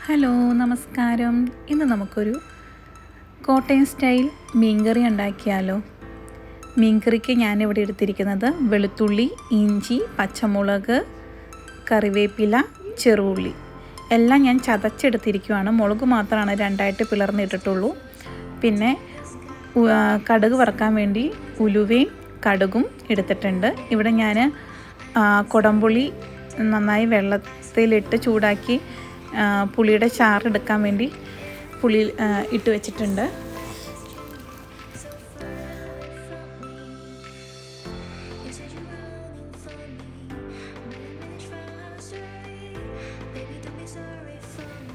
Hello, നമസ്കാരം. ഇന്ന് നമുക്കൊരു കോട്ടയം സ്റ്റൈൽ മീൻകറി ഉണ്ടാക്കിയാലോ. മീൻകറിക്ക് ഞാനിവിടെ എടുത്തിരിക്കുന്നത് വെളുത്തുള്ളി, ഇഞ്ചി, പച്ചമുളക്, കറിവേപ്പില, ചെറുള്ളി എല്ലാം ഞാൻ ചതച്ചെടുത്തിരിക്കുകയാണ്. മുളക് മാത്രമാണ് രണ്ടായിട്ട് പിളർന്നിട്ടിട്ടുള്ളൂ. പിന്നെ കടുക് വറക്കാൻ വേണ്ടി ഉലുവയും കടുകും എടുത്തിട്ടുണ്ട്. ഇവിടെ ഞാൻ കുടംപുളി നന്നായി വെള്ളത്തിലിട്ട് ചൂടാക്കി പുളിയുടെ ചാറെടുക്കാൻ വേണ്ടി പുളി ഇട്ട് വെച്ചിട്ടുണ്ട്.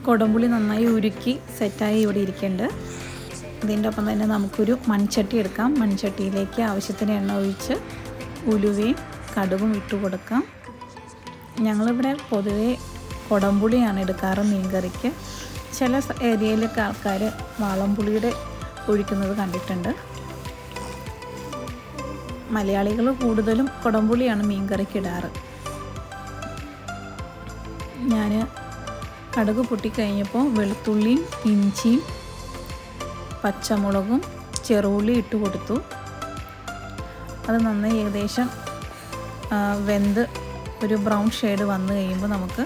കുടംപുളി നന്നായി ഉരുക്കി സെറ്റായി ഇവിടെ ഇരിക്കുന്നുണ്ട്. അതിൻ്റെ ഒപ്പം തന്നെ നമുക്കൊരു മൺചട്ടി എടുക്കാം. മൺചട്ടിയിലേക്ക് ആവശ്യത്തിന് എണ്ണ ഒഴിച്ച് ഉലുവയും കടുകും ഇട്ട് കൊടുക്കാം. ഞങ്ങളിവിടെ പൊതുവേ കുടംപുളിയാണ് എടുക്കാറ് മീൻകറിക്ക്. ചില ഏരിയയിലൊക്കെ ആൾക്കാർ വാളംപുളിയുടെ ഒഴിക്കുന്നത് കണ്ടിട്ടുണ്ട്. മലയാളികൾ കൂടുതലും കുടംപുളിയാണ് മീൻകറിക്ക് ഇടാറ്. ഞാൻ കടുക് പൊട്ടിക്കഴിഞ്ഞപ്പോൾ വെളുത്തുള്ളിയും ഇഞ്ചിയും പച്ചമുളകും ചെറുള്ളി ഇട്ട് കൊടുത്തു. അത് നന്നായി ഏകദേശം വെന്ത് ഒരു ബ്രൗൺ ഷെയ്ഡ് വന്നു കഴിയുമ്പോൾ നമുക്ക്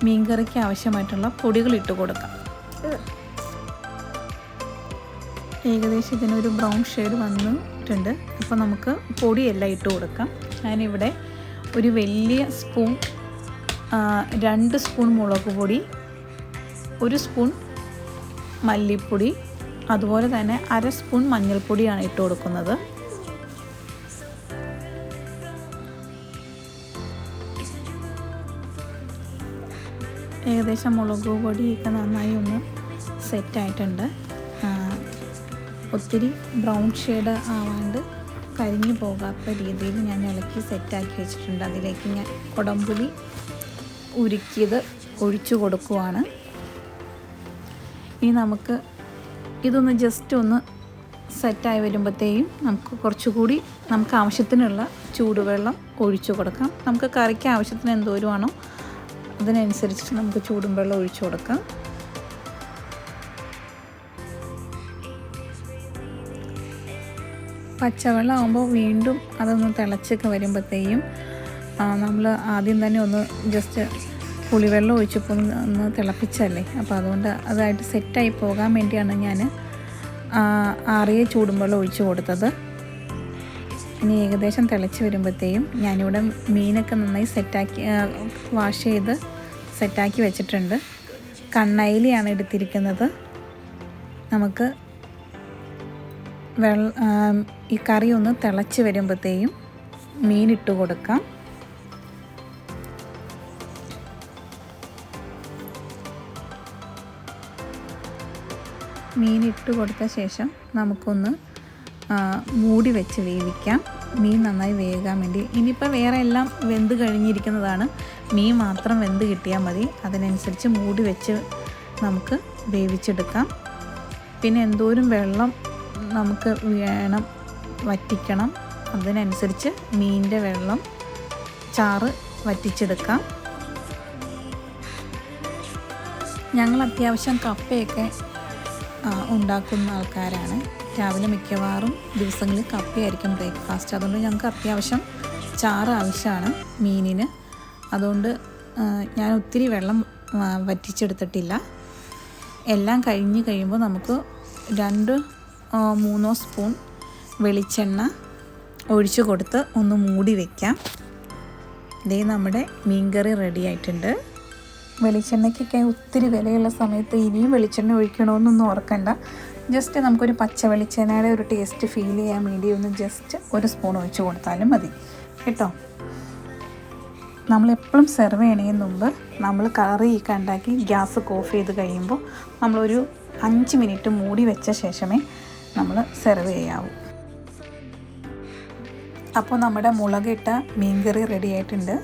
മീൻകറിക്ക് ആവശ്യമായിട്ടുള്ള പൊടികൾ ഇട്ട് കൊടുക്കാം. ഏകദേശം ഇതിനൊരു ബ്രൗൺ ഷെയ്ഡ് വന്നിട്ടുണ്ട്. അപ്പോൾ നമുക്ക് പൊടിയെല്ലാം ഇട്ട് കൊടുക്കാം. ഞാനിവിടെ ഒരു വലിയ സ്പൂൺ 2 സ്പൂൺ മുളക് പൊടി, 1 സ്പൂൺ മല്ലിപ്പൊടി, അതുപോലെ തന്നെ 1/2 സ്പൂൺ മഞ്ഞൾപ്പൊടിയാണ് ഇട്ട് കൊടുക്കുന്നത്. ഏകദേശം മുളക് പൊടിയൊക്കെ നന്നായി ഒന്ന് സെറ്റായിട്ടുണ്ട്. ഒത്തിരി ബ്രൗൺ ഷെയ്ഡ് ആവാണ്ട് കരിഞ്ഞു പോകാത്ത രീതിയിൽ ഞാൻ ഇളക്കി സെറ്റാക്കി വെച്ചിട്ടുണ്ട്. അതിലേക്ക് ഞാൻ കുടംപുളി ഉരുക്കിയത് ഒഴിച്ചു കൊടുക്കുവാണ്. ഇനി നമുക്ക് ഇതൊന്ന് ജസ്റ്റ് ഒന്ന് സെറ്റായി വരുമ്പോഴത്തേയും നമുക്ക് കുറച്ചുകൂടി നമുക്ക് ആവശ്യത്തിനുള്ള ചൂടുവെള്ളം ഒഴിച്ചു കൊടുക്കാം. നമുക്ക് കറിക്ക് ആവശ്യത്തിന് എന്തോരമാണോ അതിനനുസരിച്ച് നമുക്ക് ചൂടും വെള്ളം ഒഴിച്ചു കൊടുക്കാം. പച്ചവെള്ളം ആകുമ്പോൾ വീണ്ടും അതൊന്ന് തിളച്ചൊക്കെ വരുമ്പോഴത്തേയും നമ്മൾ ആദ്യം തന്നെ ഒന്ന് ജസ്റ്റ് പുളിവെള്ളം ഒഴിച്ചപ്പോൾ ഒന്ന് തിളപ്പിച്ചല്ലേ. അപ്പോൾ അതുകൊണ്ട് അതായിട്ട് സെറ്റായി പോകാൻ വേണ്ടിയാണ് ഞാൻ ആറിയ ചൂടും വെള്ളം ഒഴിച്ചു കൊടുത്തത്. ഇനി ഏകദേശം തിളച്ച് വരുമ്പോഴത്തേയും ഞാനിവിടെ മീനൊക്കെ നന്നായി സെറ്റാക്കി വാഷ് ചെയ്ത് സെറ്റാക്കി വെച്ചിട്ടുണ്ട്. കണ്ണയിലയാണ് എടുത്തിരിക്കുന്നത്. നമുക്ക് ഈ കറി ഒന്ന് തിളച്ച് വരുമ്പോഴത്തേയും മീനിട്ട് കൊടുക്കാം. മീനിട്ട് കൊടുത്ത ശേഷം നമുക്കൊന്ന് മൂടി വെച്ച് വേവിക്കാം. മീൻ നന്നായി വേകാൻ വേണ്ടി. ഇനിയിപ്പോൾ വേറെ എല്ലാം വെന്ത് കഴിഞ്ഞിരിക്കുന്നതാണ്. മീൻ മാത്രം വെന്ത് കിട്ടിയാൽ മതി. അതിനനുസരിച്ച് മൂടി വെച്ച് നമുക്ക് വേവിച്ചെടുക്കാം. പിന്നെ എന്തോരം വെള്ളം നമുക്ക് വേണം വറ്റിക്കണം, അതിനനുസരിച്ച് മീനിൻ്റെ വെള്ളം ചാറ് വറ്റിച്ചെടുക്കാം. ഞങ്ങൾ അത്യാവശ്യം കപ്പയൊക്കെ ഉണ്ടാക്കുന്ന ആൾക്കാരാണ്. രാവിലെ മിക്കവാറും ദിവസങ്ങളിൽ കപ്പയായിരിക്കും ബ്രേക്ക്ഫാസ്റ്റ്. അതുകൊണ്ട് ഞങ്ങൾക്ക് അത്യാവശ്യം ചാറ് ആവശ്യമാണ് മീനിന്. അതുകൊണ്ട് ഞാൻ ഒത്തിരി വെള്ളം വറ്റിച്ചെടുത്തിട്ടില്ല. എല്ലാം കഴിഞ്ഞ് കഴിയുമ്പോൾ നമുക്ക് 2-3 സ്പൂൺ വെളിച്ചെണ്ണ ഒഴിച്ചു കൊടുത്ത് ഒന്ന് മൂടി വയ്ക്കാം. ഇതേ നമ്മുടെ മീൻകറി റെഡി ആയിട്ടുണ്ട്. വെളിച്ചെണ്ണയ്ക്കൊക്കെ ഒത്തിരി വിലയുള്ള സമയത്ത് ഇനിയും വെളിച്ചെണ്ണ ഒഴിക്കണമെന്നൊന്നും ഓർക്കണ്ട. ജസ്റ്റ് നമുക്കൊരു പച്ച വെളിച്ചെണ്ണയുടെ ഒരു ടേസ്റ്റ് ഫീൽ ചെയ്യാൻ വേണ്ടി ഒന്ന് ജസ്റ്റ് 1 സ്പൂൺ ഒഴിച്ച് കൊടുത്താലും മതി കേട്ടോ. നമ്മളെപ്പോഴും സെർവ് ചെയ്യണതിന് മുമ്പ് നമ്മൾ കറിയൊക്കെ ഉണ്ടാക്കി ഗ്യാസ് ഓഫ് ചെയ്ത് കഴിയുമ്പോൾ നമ്മളൊരു 5 മിനിറ്റ് മൂടി വെച്ച ശേഷമേ നമ്മൾ സെർവ് ചെയ്യാവൂ. അപ്പോൾ നമ്മുടെ മുളകിട്ട മീൻകറി റെഡി ആയിട്ടുണ്ട്.